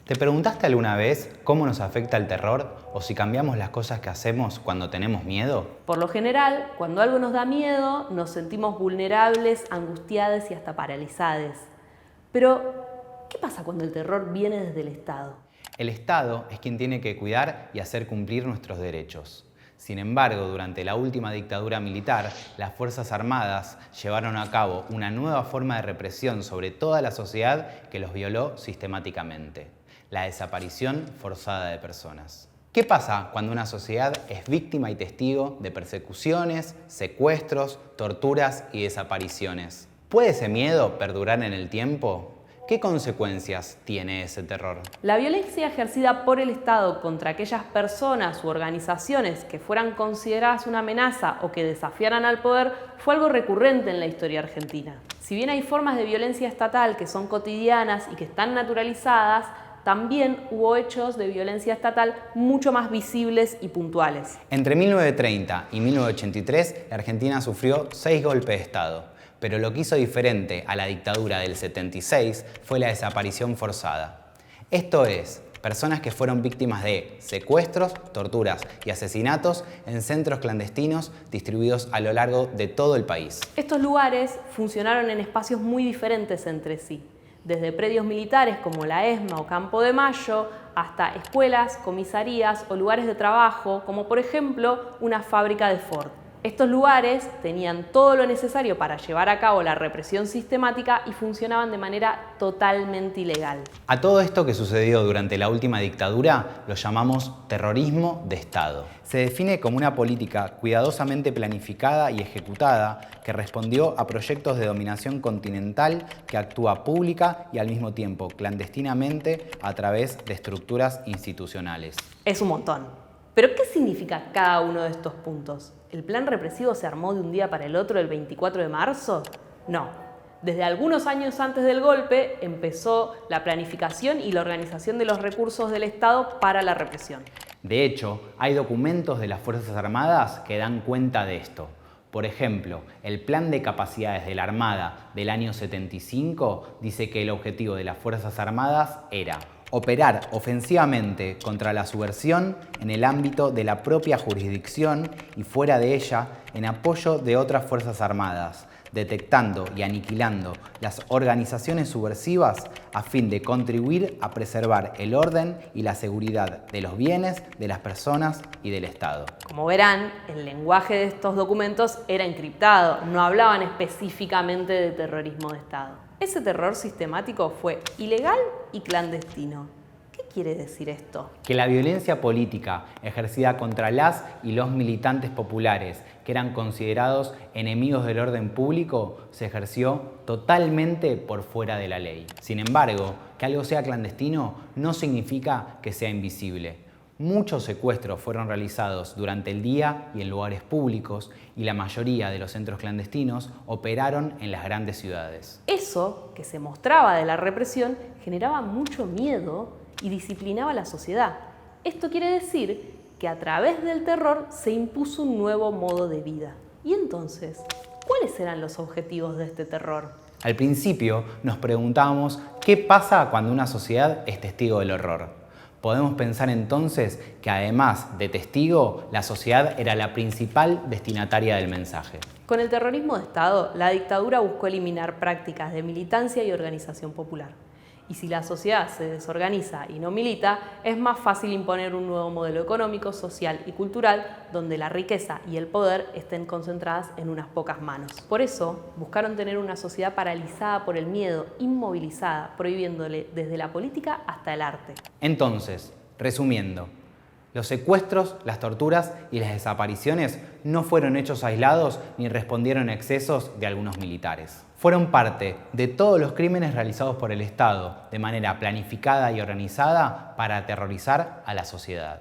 ¿Te preguntaste alguna vez cómo nos afecta el terror o si cambiamos las cosas que hacemos cuando tenemos miedo? Por lo general, cuando algo nos da miedo, nos sentimos vulnerables, angustiados y hasta paralizados. Pero, ¿qué pasa cuando el terror viene desde el Estado? El Estado es quien tiene que cuidar y hacer cumplir nuestros derechos. Sin embargo, durante la última dictadura militar, las Fuerzas Armadas llevaron a cabo una nueva forma de represión sobre toda la sociedad que los violó sistemáticamente: la desaparición forzada de personas. ¿Qué pasa cuando una sociedad es víctima y testigo de persecuciones, secuestros, torturas y desapariciones? ¿Puede ese miedo perdurar en el tiempo? ¿Qué consecuencias tiene ese terror? La violencia ejercida por el Estado contra aquellas personas u organizaciones que fueran consideradas una amenaza o que desafiaran al poder fue algo recurrente en la historia argentina. Si bien hay formas de violencia estatal que son cotidianas y que están naturalizadas, también hubo hechos de violencia estatal mucho más visibles y puntuales. Entre 1930 y 1983, la Argentina sufrió 6 golpes de Estado. Pero lo que hizo diferente a la dictadura del 76 fue la desaparición forzada. Esto es, personas que fueron víctimas de secuestros, torturas y asesinatos en centros clandestinos distribuidos a lo largo de todo el país. Estos lugares funcionaron en espacios muy diferentes entre sí, desde predios militares como la ESMA o Campo de Mayo, hasta escuelas, comisarías o lugares de trabajo, como por ejemplo una fábrica de Ford. Estos lugares tenían todo lo necesario para llevar a cabo la represión sistemática y funcionaban de manera totalmente ilegal. A todo esto que sucedió durante la última dictadura lo llamamos terrorismo de Estado. Se define como una política cuidadosamente planificada y ejecutada que respondió a proyectos de dominación continental que actúa pública y al mismo tiempo clandestinamente a través de estructuras institucionales. Es un montón. ¿Pero qué significa cada uno de estos puntos? ¿El plan represivo se armó de un día para el otro el 24 de marzo? No. Desde algunos años antes del golpe empezó la planificación y la organización de los recursos del Estado para la represión. De hecho, hay documentos de las Fuerzas Armadas que dan cuenta de esto. Por ejemplo, el Plan de Capacidades de la Armada del año 75 dice que el objetivo de las Fuerzas Armadas era operar ofensivamente contra la subversión en el ámbito de la propia jurisdicción y fuera de ella en apoyo de otras Fuerzas Armadas, detectando y aniquilando las organizaciones subversivas a fin de contribuir a preservar el orden y la seguridad de los bienes, de las personas y del Estado. Como verán, el lenguaje de estos documentos era encriptado, no hablaban específicamente de terrorismo de Estado. Ese terror sistemático fue ilegal y clandestino. ¿Qué quiere decir esto? Que la violencia política ejercida contra las y los militantes populares, que eran considerados enemigos del orden público, se ejerció totalmente por fuera de la ley. Sin embargo, que algo sea clandestino no significa que sea invisible. Muchos secuestros fueron realizados durante el día y en lugares públicos y la mayoría de los centros clandestinos operaron en las grandes ciudades. Eso que se mostraba de la represión generaba mucho miedo y disciplinaba a la sociedad. Esto quiere decir que a través del terror se impuso un nuevo modo de vida. Y entonces, ¿cuáles eran los objetivos de este terror? Al principio nos preguntábamos qué pasa cuando una sociedad es testigo del horror. Podemos pensar entonces que además de testigo, la sociedad era la principal destinataria del mensaje. Con el terrorismo de Estado, la dictadura buscó eliminar prácticas de militancia y organización popular. Y si la sociedad se desorganiza y no milita, es más fácil imponer un nuevo modelo económico, social y cultural donde la riqueza y el poder estén concentradas en unas pocas manos. Por eso, buscaron tener una sociedad paralizada por el miedo, inmovilizada, prohibiéndole desde la política hasta el arte. Entonces, resumiendo, los secuestros, las torturas y las desapariciones no fueron hechos aislados ni respondieron a excesos de algunos militares. Fueron parte de todos los crímenes realizados por el Estado de manera planificada y organizada para aterrorizar a la sociedad.